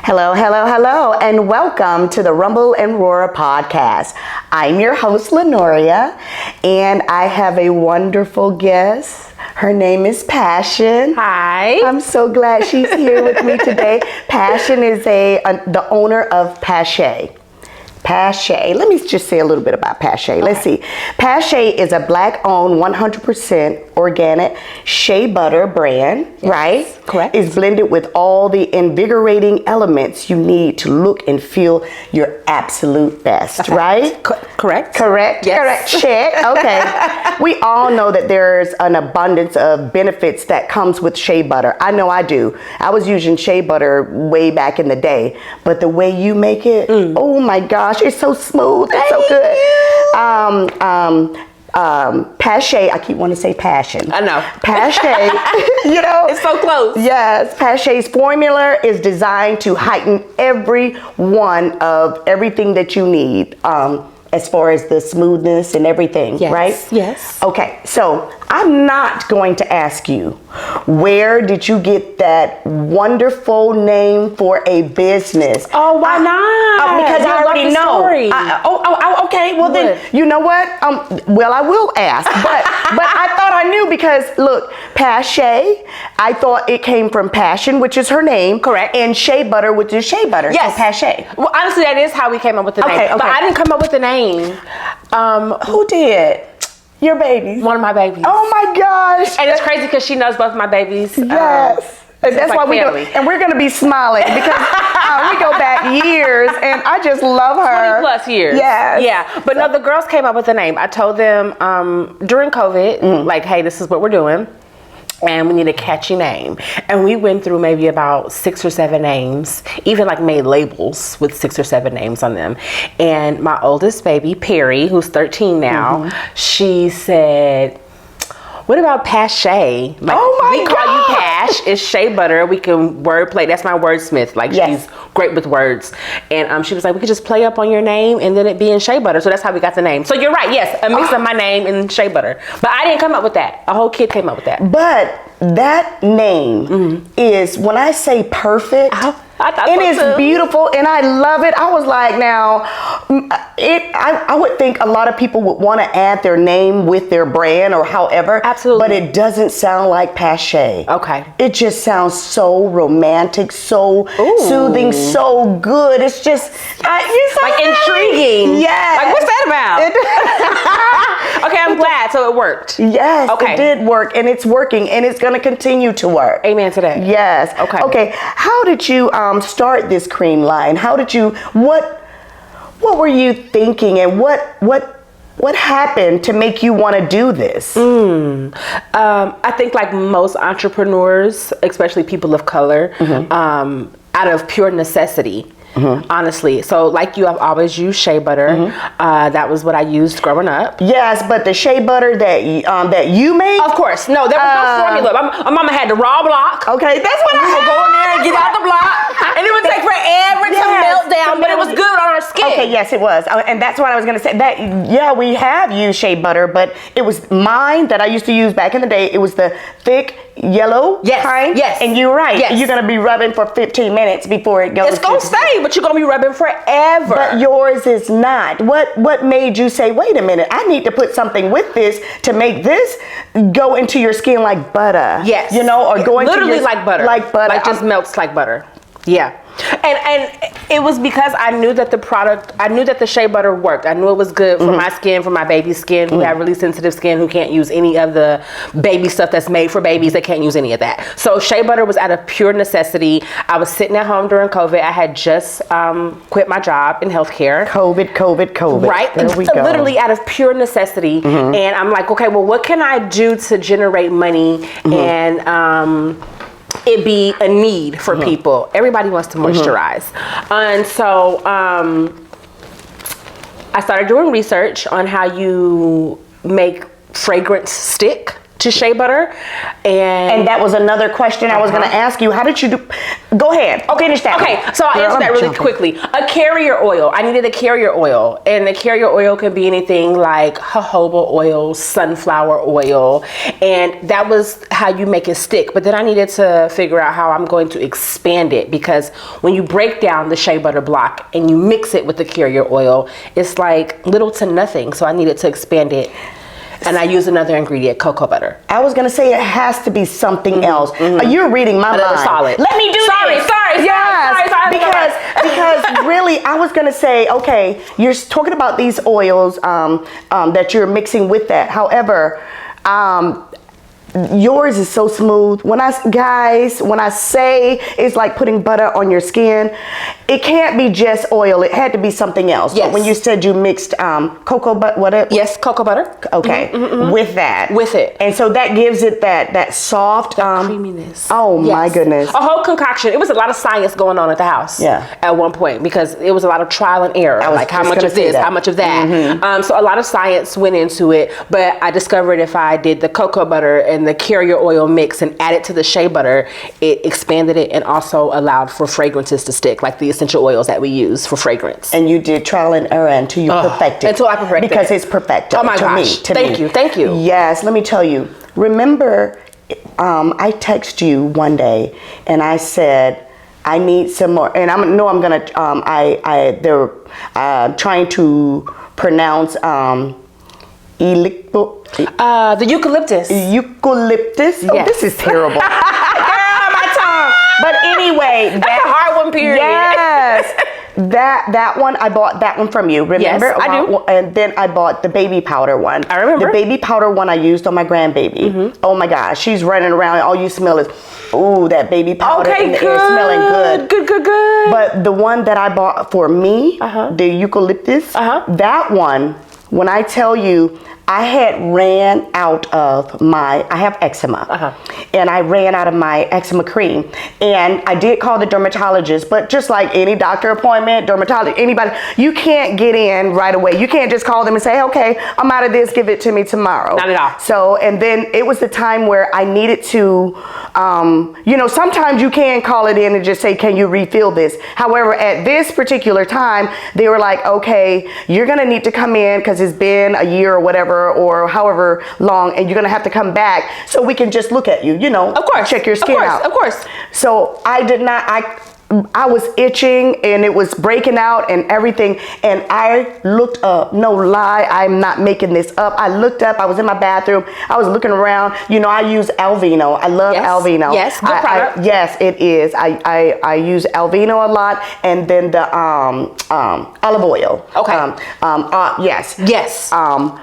Hello, hello, hello, and welcome to the Rumble and Roar podcast. I'm your host, Lenoria, and I have a wonderful guest. Her name is Passion. Hi. I'm so glad she's here with me today. Passion is the owner of Pashea. Pashea. Let me just say a little bit about Pashea. Let's see. Pashea is a black-owned, 100% organic shea butter brand, right? Correct. It's blended with all the invigorating elements you need to look and feel your absolute best, right? Correct. Correct. Yes. Correct. Check. Okay. We all know that there's an abundance of benefits that comes with shea butter. I know I do. I was using shea butter way back in the day, but the way you make it, oh my gosh, it's so smooth. It's so good. Pashea, I keep wanting to say passion. I know. Pashea, you know. It's so close. Yes, Pashea's formula is designed to heighten every one of everything that you need. As far as the smoothness and everything, Yes, right? yes. Okay, so I'm not going to ask you, where did you get that wonderful name for a business? Oh, why not? Because I already know. Story. Okay. Well, then, you know what? Well, I will ask, but I thought I knew because look, Pashea, I thought it came from passion, which is her name. Correct. And shea butter, which is shea butter. Yes. So Pashea. Well, honestly, that is how we came up with the name. Okay. But I didn't come up with the name. Who did? Your babies. One of my babies. Oh my gosh. And it's crazy because she knows both my babies. Yes. And that's like why we go, family. and we're going to be smiling because we go back years, and I just love her. 20 plus years. Yes. Yeah. But no, the girls came up with the name. I told them during COVID, like, hey, this is what we're doing. And we need a catchy name. And we went through maybe about 6 or 7 names, even like made labels with 6 or 7 names on them. And my oldest baby, Perry, who's 13 now, she said, what about Pashea? Like, Oh my we call you God. Pash. It's shea butter. We can wordplay. That's my wordsmith. Like, Yes. she's great with words. And she was like, we could just play up on your name and then it be in shea butter. So that's how we got the name. So you're right. Yes, a mix of my name and shea butter. But I didn't come up with that. A whole kid came up with that. But that name is, when I say perfect, I thought it so is too. beautiful and I love it. I was like, now, I would think a lot of people would want to add their name with their brand or however. Absolutely. But it doesn't sound like Pashea. Okay. It just sounds so romantic, so Ooh. soothing, so good. It's just, you sound Like intriguing. Yes. Like, what's that about? Okay, I'm glad. So it worked. Yes, Okay. it did work, and it's working, and it's going to continue to work. Amen to that. Yes. Okay. Okay. How did you start this cream line? How did you? What were you thinking, and what happened to make you want to do this? I think like most entrepreneurs, especially people of color, out of pure necessity. Honestly, so like you, I've always used shea butter. That was what I used growing up. Yes, but the shea butter that you make. Of course, no, there was no formula. My mama had the raw block. Okay, that's what We would go in there and get out the block, and it would take forever to melt down, but it was good on our skin. Okay, yes, it was, and that's what I was going to say. That we have used shea butter, but it was mine that I used to use back in the day. It was the thick yellow kind. Yes. And you're right. Yes. You're going to be rubbing for 15 minutes before it goes. It's gonna stay, but you're gonna be rubbing forever. But yours is not. What made you say, wait a minute, I need to put something with this to make this go into your skin like butter? Yes. You know, or go into literally your, like butter. Like butter. Like just melts like butter. Yeah. And it was because I knew that the shea butter worked. I knew it was good for my skin, for my baby's skin, who have really sensitive skin, who can't use any of the baby stuff that's made for babies. They can't use any of that. So shea butter was out of pure necessity. I was sitting at home during COVID. I had just quit my job in healthcare. COVID. Right? There we go. Literally out of pure necessity. And I'm like, okay, well, what can I do to generate money and it be a need for people? Everybody wants to moisturize. And so I started doing research on how you make fragrance stick to shea butter. And that was another question I was going to ask you. How did you do? Go ahead. Finish that. Okay, one. so I'll Girl, answer that I'm really jumping. quickly. A carrier oil. I needed a carrier oil. And the carrier oil could be anything like jojoba oil, sunflower oil. And that was how you make it stick. But then I needed to figure out how I'm going to expand it, because when you break down the shea butter block and you mix it with the carrier oil, it's like little to nothing. So I needed to expand it. And I use another ingredient, cocoa butter. I was gonna say it has to be something else. You're reading my Another mind. solid. Let me do this. Sorry. Because really, I was gonna say, okay, you're talking about these oils that you're mixing with that. However, yours is so smooth. When I say it's like putting butter on your skin, it can't be just oil. It had to be something else. Yes. But when you said you mixed cocoa butter, whatever. Yes, cocoa butter. Okay, with that. With it. And so that gives it that soft Creaminess. Oh Yes. my goodness. A whole concoction. It was a lot of science going on at the house. Yeah. At one point, because it was a lot of trial and error. I was Like how just much gonna of say this, that. how much of that. So a lot of science went into it. But I discovered if I did the cocoa butter and the carrier oil mix and added to the shea butter, it expanded it and also allowed for fragrances to stick, like the essential oils that we use for fragrance. And you did trial and error until you perfected. Until I perfected it. Because it's perfected. Oh my gosh. Thank you. Yes, let me tell you. Remember, I text you one day and I said, I need some more. And I'm gonna. They're trying to pronounce The eucalyptus. eucalyptus. Oh, Yes. this is terrible. Girl, my tongue. But anyway, That's a hard one, period. Yes. That one, I bought that one from you. Remember? Yes, I do. And then I bought the baby powder one. I remember. The baby powder one I used on my grandbaby. Oh my gosh, she's running around. All you smell is, ooh, that baby powder in the air, smelling good. Good. But the one that I bought for me, the eucalyptus, that one, when I tell you, I had ran out of I have eczema, and I ran out of my eczema cream. And I did call the dermatologist, but just like any doctor appointment, dermatologist, anybody, you can't get in right away. You can't just call them and say, okay, I'm out of this, give it to me tomorrow. Not at all. So, and then it was the time where I needed to, sometimes you can call it in and just say, can you refill this? However, at this particular time, they were like, okay, you're gonna need to come in because it's been a year or whatever, or however long, and you're gonna have to come back so we can just look at you, Of course. check your skin out. Of course. So I was itching and it was breaking out and everything, and I looked up, no lie, I'm not making this up. I looked up, I was in my bathroom, I was looking around, I use Alvino. I love Alvino. Yes, good product. Yes, it is. I use Alvino a lot, and then the olive oil. Okay. Yes. Yes.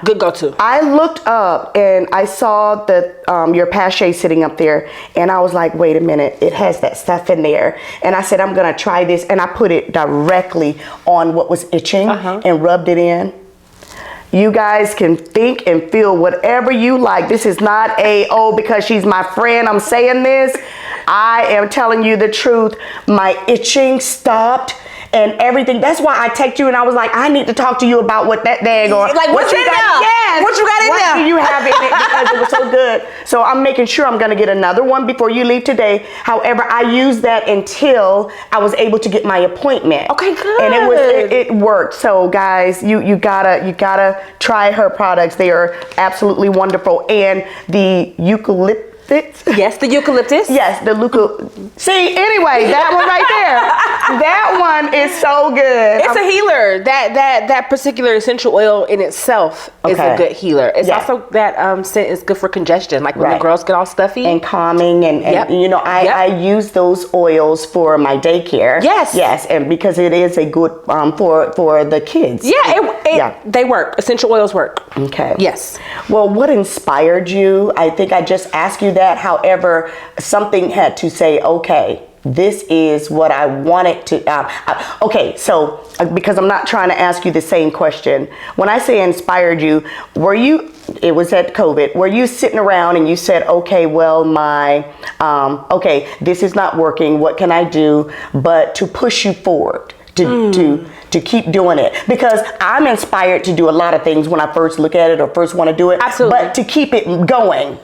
Good go-to. I looked up and I saw that your Pashea sitting up there, and I was like, wait a minute, it has that stuff in there. And I said, I'm gonna try this, and I put it directly on what was itching and rubbed it in. You guys can think and feel whatever you like. This is not because she's my friend, I'm saying this. I am telling you the truth. My itching stopped and everything. That's why I texted you and I was like, I need to talk to you about what that dang or like what's in there? Yes. What you got in there? What do you have in it? Because it was so good. So I'm making sure I'm gonna get another one before you leave today. However, I used that until I was able to get my appointment. Okay, good. And it worked. So guys, you gotta try her products. They are absolutely wonderful. And the eucalyptus. Yes, the eucalyptus. Yes, the See, anyway, that one right there. That one is so good. It's a healer. That particular essential oil in itself is a good healer. It's also that scent is good for congestion, like when the girls get all stuffy. And calming, and I use those oils for my daycare. Yes, and because it is a good for the kids. They work. Essential oils work. Okay. Yes. Well, what inspired you? I think I just asked you that. However, something had to say, okay, this is what I wanted to. Okay, so because I'm not trying to ask you the same question. When I say inspired you, it was at COVID, were you sitting around and you said, okay, well, this is not working. What can I do? But to push you forward, to keep doing it, because I'm inspired to do a lot of things when I first look at it or first want to do it. Absolutely. But to keep it going.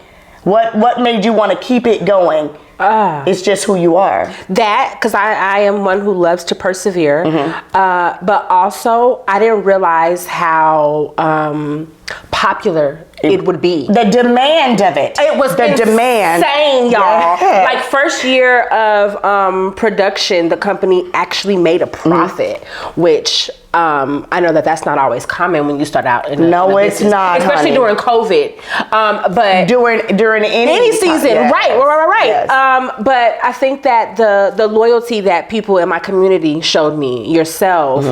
What made you want to keep it going? It's just who you are. That, because I am one who loves to persevere, but also I didn't realize how popular it would be. The demand of it. It was the demand. Insane, y'all. Yeah. Like first year of production, the company actually made a profit, which I know that that's not always common when you start out in No, a it's business, not, especially honey. during COVID. But during any season, time. right. Yes. But I think that the loyalty that people in my community showed me, yourself,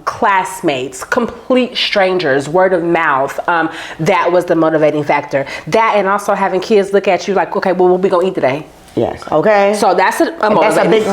classmates, complete strangers, word of mouth, that was the motivating factor. That, and also having kids look at you like, okay, well, what we gonna eat today? Yes. Okay. So that's a motivating big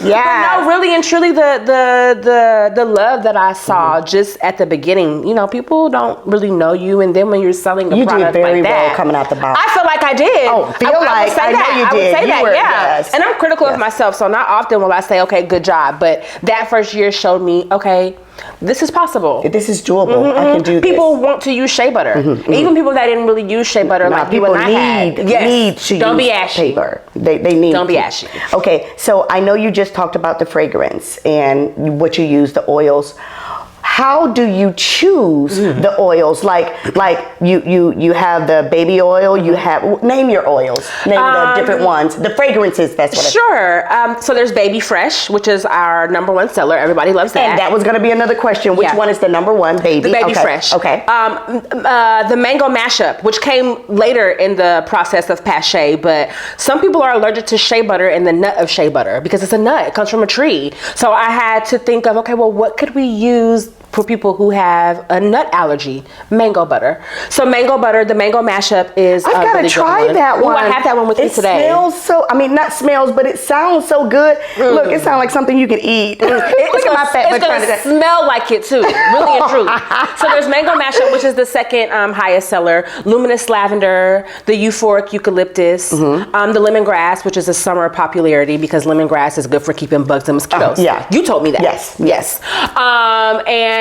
Yeah. But no, really and truly, the love that I saw just at the beginning. You know, people don't really know you, and then when you're selling a You product did very like that, well coming out the box. I feel like I did. Oh, I would say I know you that. did. I would say You that. were, Yeah. yes. And I'm critical of Yes. myself, so not often will I say, okay, good job. But that first year showed me, okay, this is possible. This is doable. I can do this. People want to use shea butter. Even people that didn't really use shea butter like you people and I had. need to Don't use be ashy. paper. They need Don't be to. ashy. Okay, so I know you just talked about the fragrance and what you use, the oils. How do you choose the oils? Like you have the baby oil. You have name your oils. Name the different ones. The fragrances. That's what. Sure. So there's Baby Fresh, which is our #1 seller. Everybody loves that. And that was going to be another question. Which one is the #1, baby? The Baby okay. Fresh. Okay. The Mango Mashup, which came later in the process of Pashea, but some people are allergic to shea butter and the nut of shea butter because it's a nut. It comes from a tree. So I had to think of, okay, well, what could we use for people who have a nut allergy? Mango butter. So mango butter, the Mango Mashup is I've got to really try good that one. Ooh, I have that one with me today. It smells so, I mean, not smells, but it sounds so good. Look, it sounds like something you can eat. Look at my fat. It's going to smell like it too, really and truly. So there's Mango Mashup, which is the second highest seller. Luminous Lavender, the Euphoric Eucalyptus, the Lemongrass, which is a summer popularity because lemongrass is good for keeping bugs and mosquitoes. Yeah. You told me that. Yes. And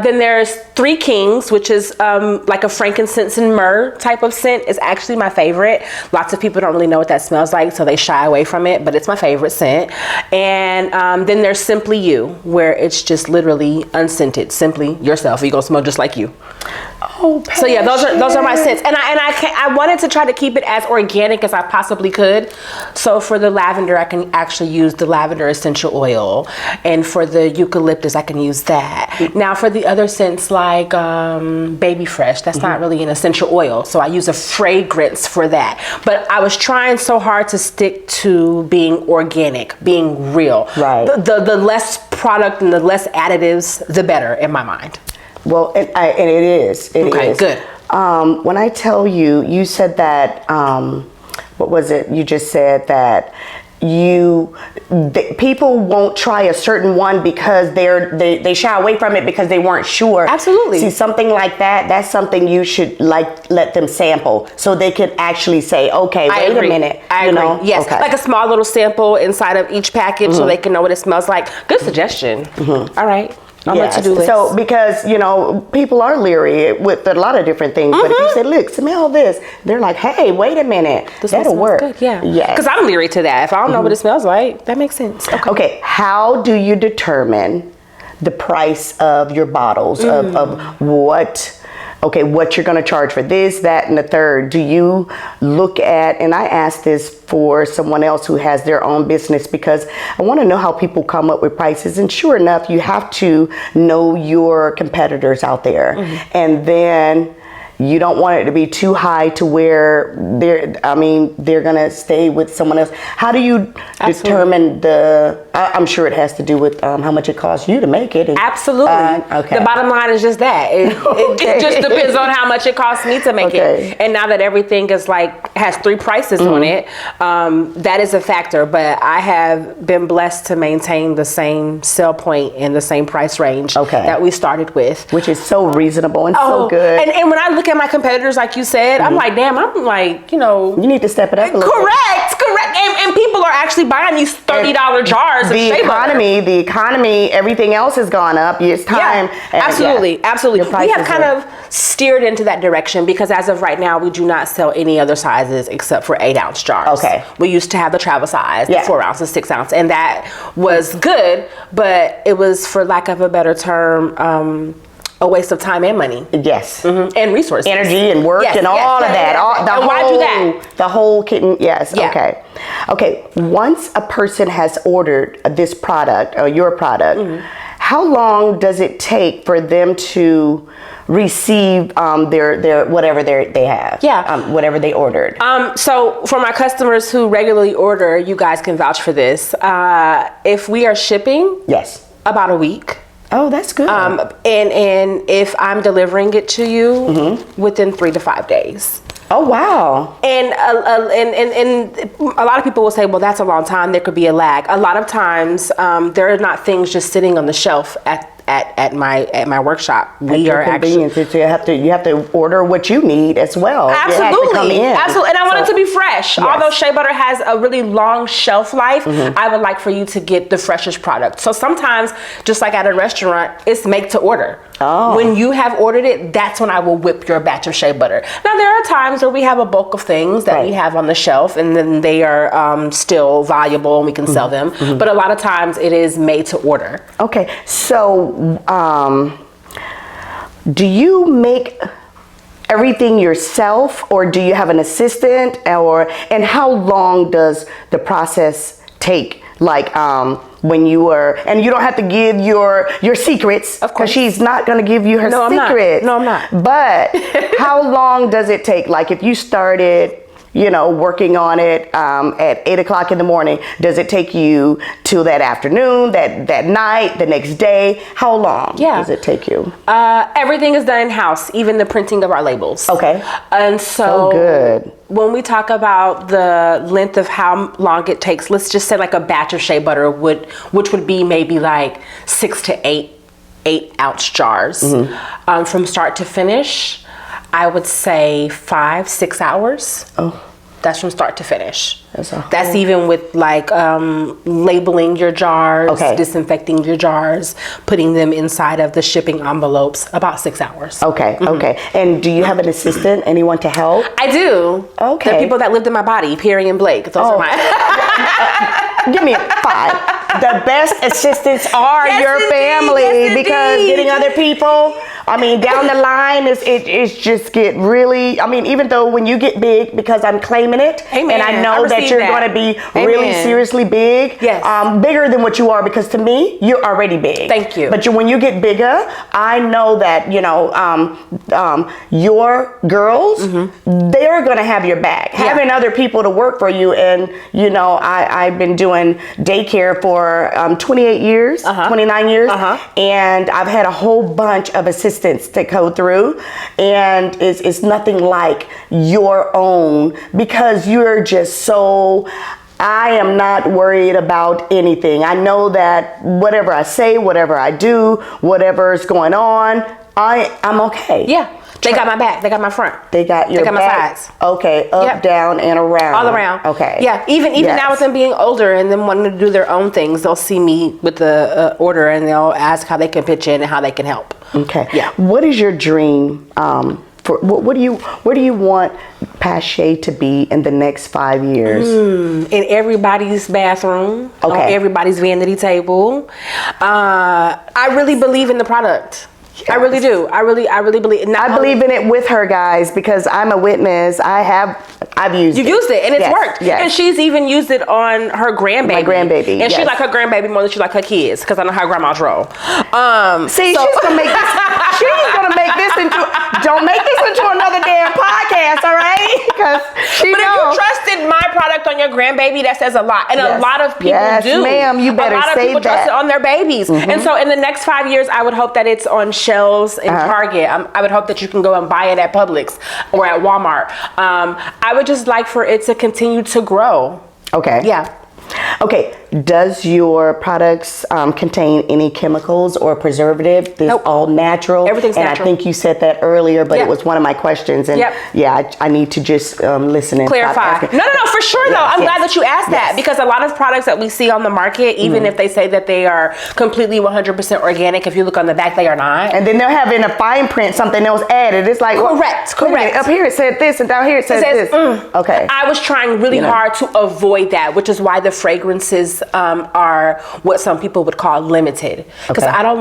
then there's Three Kings, which is like a frankincense and myrrh type of scent. Is actually my favorite. Lots of people don't really know what that smells like, so they shy away from it, but it's my favorite scent. And then there's Simply You, where it's just literally unscented, simply yourself. You're gonna smell just like you. Oh, so yeah, those are my scents, and I wanted to try to keep it as organic as I possibly could. So for the lavender, I can actually use the lavender essential oil, and for the eucalyptus, I can use that. Now for the other scents like Baby Fresh, that's not really an essential oil, so I use a fragrance for that. But I was trying so hard to stick to being organic, being real. Right. The less product and the less additives, the better in my mind. Well, and it is. It okay, is. Good. When I tell you, you said that, what was it? You just said that people won't try a certain one because they shy away from it because they weren't sure. Absolutely. See, something like that's something you should let them sample so they can actually say, okay, wait a minute. I agree. Know? Yes, okay. like a small little sample inside of each package so they can know what it smells like. Good suggestion. All right. On my to-do list. So because people are leery with a lot of different things, but if you say, look, smell this, they're like, hey, wait a minute, that'll work. Good, yeah. Yes. Because I'm leery to that. If I don't know what it smells like, that makes sense. Okay. How do you determine the price of your bottles of what you're going to charge for this, that, and the third? Do you look at, and I ask this for someone else who has their own business because I want to know how people come up with prices. And sure enough, you have to know your competitors out there. And then you don't want it to be too high to where they're going to stay with someone else. How do you determine I'm sure it has to do with how much it costs you to make it. Absolutely. Okay. The bottom line is just that. It just depends on how much it costs me to make it. And now that everything is has 3 prices on it, that is a factor. But I have been blessed to maintain the same sell point and the same price range that we started with. Which is so reasonable and so good. And when I look at my competitors, like you said, I'm like, damn, I'm like, you need to step it up a little bit. Correct. and people are actually buying these $30 jars of shea butter. The economy, everything else has gone up. It's time. Absolutely. We have kind of steered into that direction because as of right now, we do not sell any other sizes except for 8-ounce jars. Okay. We used to have the travel size, the 4 ounce and 6 ounce, and that was good, but it was, for lack of a better term, a waste of time and money. Yes. And resources. Energy and work and all of that. Why do that? The whole kitten. Yes. Yeah. Okay. Once a person has ordered this product or your product, how long does it take for them to receive their whatever they have? Whatever they ordered. So for my customers who regularly order, you guys can vouch for this. If we are shipping, yes, about a week. Oh, that's good. And if I'm delivering it to you within 3 to 5 days. Oh, wow. And a lot of people will say, well, that's a long time. There could be a lag. A lot of times, there are not things just sitting on the shelf at my workshop. We are actually, you have to order what you need as well. Absolutely. And I want it to be fresh. Yes. Although shea butter has a really long shelf life, I would like for you to get the freshest product. So sometimes, just like at a restaurant, it's make to order. Oh. When you have ordered it, that's when I will whip your batch of shea butter. Now there are times where we have a bulk of things that we have on the shelf, and then they are still valuable and we can sell them. But a lot of times it is made to order. Okay, so do you make everything yourself, or do you have an assistant, and how long does the process take? Like when you were, and you don't have to give your secrets, because she's not going to give you her secrets. No, I'm not. But how long does it take? Like if you started, working on it at 8 o'clock in the morning, does it take you till that afternoon, that night, the next day? How long does it take you? Everything is done in-house, even the printing of our labels. Okay. And so good. When we talk about the length of how long it takes, let's just say like a batch of shea butter which would be maybe like 6 to 8-ounce jars. From start to finish, I would say 5-6 hours. Oh. That's from start to finish. That's even with like labeling your jars, disinfecting your jars, putting them inside of the shipping envelopes, about 6 hours. Okay. And do you have an assistant, anyone to help? I do. Okay. The people that lived in my body, Perry and Blake. Those are my... Give me a 5. The best assistants are your family, because getting other people, down the line it's just get really, even though when you get big, because I'm claiming it, and I know that you're going to be really seriously big, bigger than what you are, because to me, you're already big. Thank you. But when you get bigger, I know that, your girls, they're going to have your back. Having other people to work for you, and, I've been doing daycare for 28 years, 29 years, and I've had a whole bunch of assistants to go through, and it's nothing like your own, because you're just so... I am not worried about anything. I know that whatever I say, whatever I do, whatever's going on, I'm okay. Yeah. They got my back. They got my front. They got your back. They got my sides. Okay, up, down, and around. All around. Okay. Yeah, even now with them being older and them wanting to do their own things, they'll see me with the order and they'll ask how they can pitch in and how they can help. Okay. Yeah. What is your dream for what do you want Pashea to be in the next 5 years? In everybody's bathroom, on everybody's vanity table. I really believe in the product. Yes. I really do. I really believe. I believe in it with her, guys, because I'm a witness. I've used it. You've used it, and it's worked. Yes. And she's even used it on her grandbaby. My grandbaby. And she like her grandbaby more than she like her kids, because I know how grandmas roll. She's gonna make this. She's gonna make this into. Don't make this into another damn podcast, all right? Because if you trusted my product on your grandbaby, that says a lot, and a lot of people do. Yes, ma'am. You better say that. A lot of people trust it on their babies, and so in the next 5 years, I would hope that it's on shelves in Target. I would hope that you can go and buy it at Publix or at Walmart. I would just like for it to continue to grow. Okay. Yeah. Okay, does your products contain any chemicals or preservative? This Nope. all natural? Everything's and natural. I think you said that earlier, but Yep. it was one of my questions. And Yep. yeah, I need to just listen and stop Clarify. asking. No, for sure though. I'm glad that you asked that, because a lot of products that we see on the market, even if they say that they are completely 100% organic, if you look on the back, they are not. And then they're having a fine print, something else added. It's like, well, Correct, wait a minute, correct. up here it said this, and down here it says says, this. Okay. I was trying really hard to avoid that, which is why the fragrances are what some people would call limited. Because Okay. I don't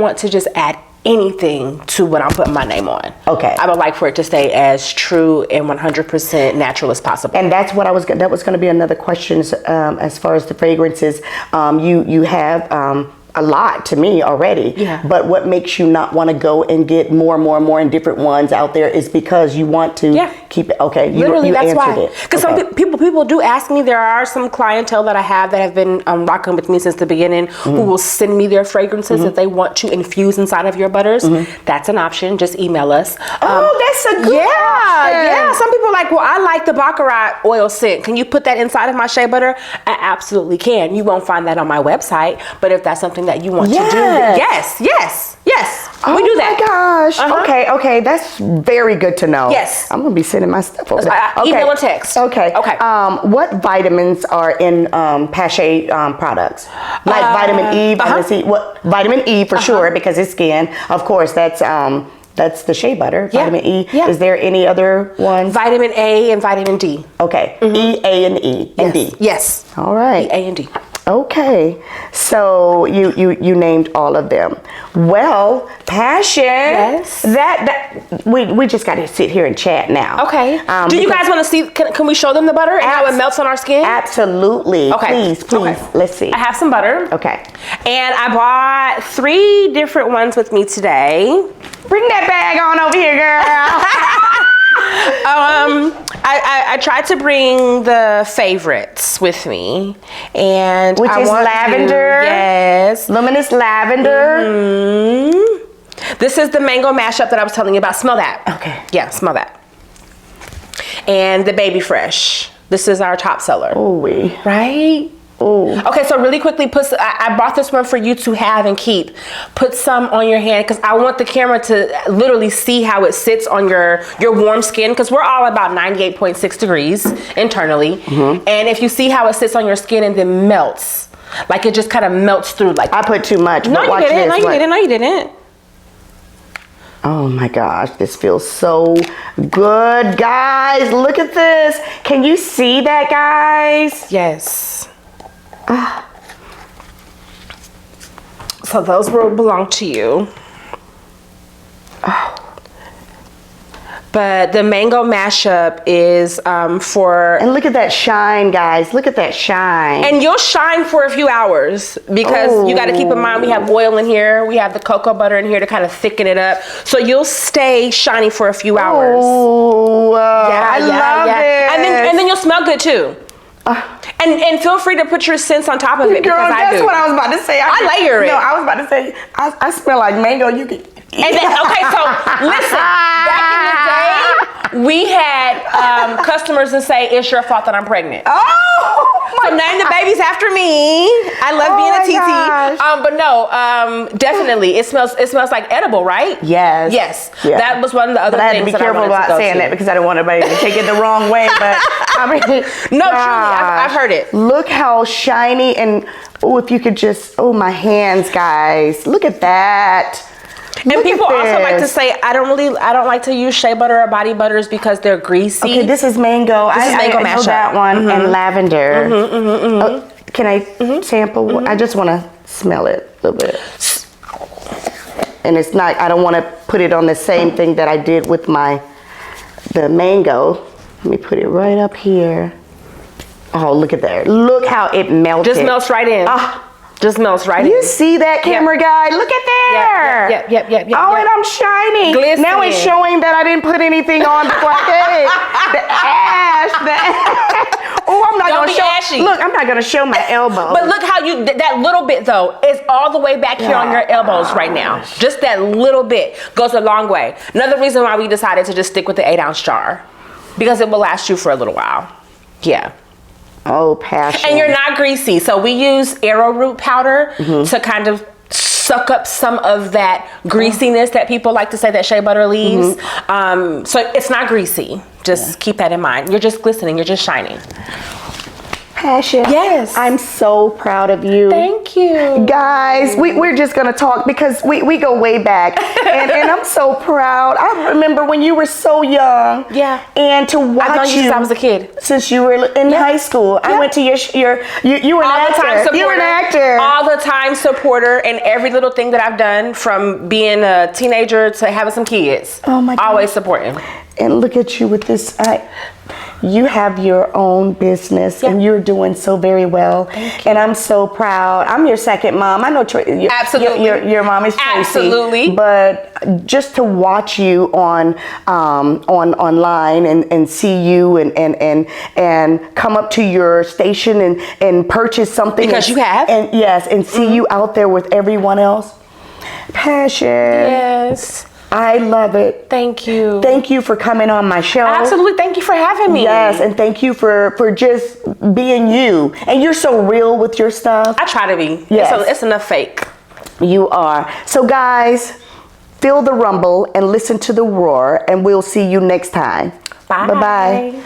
want to just add anything to what I'm putting my name on. Okay. I would like for it to stay as true and 100% natural as possible. And that's what that was going to be another question as far as the fragrances. You have a lot to me already. Yeah. But what makes you not want to go and get more and different ones out there is because you want to keep it. Okay. Literally, you that's answered why. it. Because Okay. some people do ask me. There are some clientele that I have that have been rocking with me since the beginning, who will send me their fragrances that they want to infuse inside of your butters. That's an option. Just email us. That's a good option. Yeah. Some people are like, well, I like the Baccarat oil scent. Can you put that inside of my shea butter? I absolutely can. You won't find that on my website, but if that's something that you want to do, then yes. We do that. Oh my gosh. Okay. That's very good to know. Yes. I'm gonna be sending my stuff over there. Email or text. Okay. What vitamins are in Pashea products? Like vitamin E, vitamin C. What vitamin E for sure, because it's skin. Of course, that's the shea butter. Vitamin E. Yeah. Is there any other ones? Vitamin A and vitamin D. Okay. E, A, and E, and D. Yes. All right. A and D. Okay, so you named all of them. Well, Passion. Yes. That we just got to sit here and chat now. Okay. Do you guys want to see? Can we show them the butter and how it melts on our skin? Absolutely. Okay. Please. Okay. Let's see. I have some butter. Okay. And I bought 3 different ones with me today. Bring that bag on over here, girl. I tried to bring the favorites with me, and Which is lavender. Yes. Luminous lavender. This is the mango mashup that I was telling you about. Smell that. Okay. Yeah, smell that. And the baby fresh. This is our top seller. Ooh. Right? Ooh. Okay, so really quickly, I bought this one for you to have and keep. Put some on your hand, because I want the camera to literally see how it sits on your warm skin, because we're all about 98.6 degrees internally. And if you see how it sits on your skin and then melts, like it just kind of melts through. Like I put too much. No, you didn't. No, you didn't. Oh my gosh, this feels so good, guys. Look at this. Can you see that, guys? Yes. So those will belong to you. But the mango mashup is for... And look at that shine, guys. Look at that shine. And you'll shine for a few hours, because you got to keep in mind we have oil in here. We have the cocoa butter in here to kind of thicken it up. So you'll stay shiny for a few hours. Oh, I love it. And then you'll smell good too. And feel free to put your scents on top of it, Girl, because I that's do. what I was about to say. I layer it. No, I was about to say, I smell like mango. You can... And then, okay, so listen, back in the day, we had customers that say, it's your fault that I'm pregnant. Oh, So name the babies after me. I love being a TT. But no, definitely, it smells like edible, right? Yes. Yes. Yeah. That was one of the other But I had to things be that careful I wanted about to go saying to. that, because I don't want anybody to take it the wrong way. But I mean, No, truly, I've heard it. Look how shiny, and if you could just, my hands, guys. Look at that. And people also like to say, I don't like to use shea butter or body butters because they're greasy. Okay, this is mango. This is mango I know mashup. that one, and lavender. Oh, can I sample? I just want to smell it a little bit. And it's not, I don't want to put it on the same thing that I did with the mango. Let me put it right up here. Oh, look at there. Look how it melted. Just melts right in. Just melts right in. You see that, camera guy? Look at there. Yep. Oh, and I'm shiny. Glistening. Now it's showing that I didn't put anything on before I came. The ash. Oh, I'm not Don't gonna be show. ashy. Look, I'm not gonna show my elbow. But look how that little bit though is all the way back here on your elbows right now. Just that little bit goes a long way. Another reason why we decided to just stick with the 8-ounce jar, because it will last you for a little while. Yeah. Oh, Pashea. And you're not greasy. So we use arrowroot powder to kind of suck up some of that greasiness that people like to say that shea butter leaves. So it's not greasy. Just keep that in mind. You're just glistening. You're just shining. Pashea. Yes. I'm so proud of you. Thank you. Guys, we're just going to talk because we go way back. and I'm so proud. I remember when you were so young. Yeah. And to watch I've known you since I was a kid. Since you were in high school. I went to you were an actor. You were an actor. All the time supporter in every little thing that I've done, from being a teenager to having some kids. Oh my God. Always supporting. And look at you with this. You have your own business and you're doing so very well. Thank you. And I'm so proud. I'm your second mom. I know Absolutely. Your mom is Tracy. Absolutely. But just to watch you on online and see you and come up to your station and purchase something because you have. And yes, and see you out there with everyone else. Pashea. Yes. I love it. Thank you. Thank you for coming on my show. Absolutely. Thank you for having me. Yes, and thank you for just being you. And you're so real with your stuff. I try to be. Yes. It's enough fake. You are. So guys, feel the rumble and listen to the roar, and we'll see you next time. Bye. Bye-bye.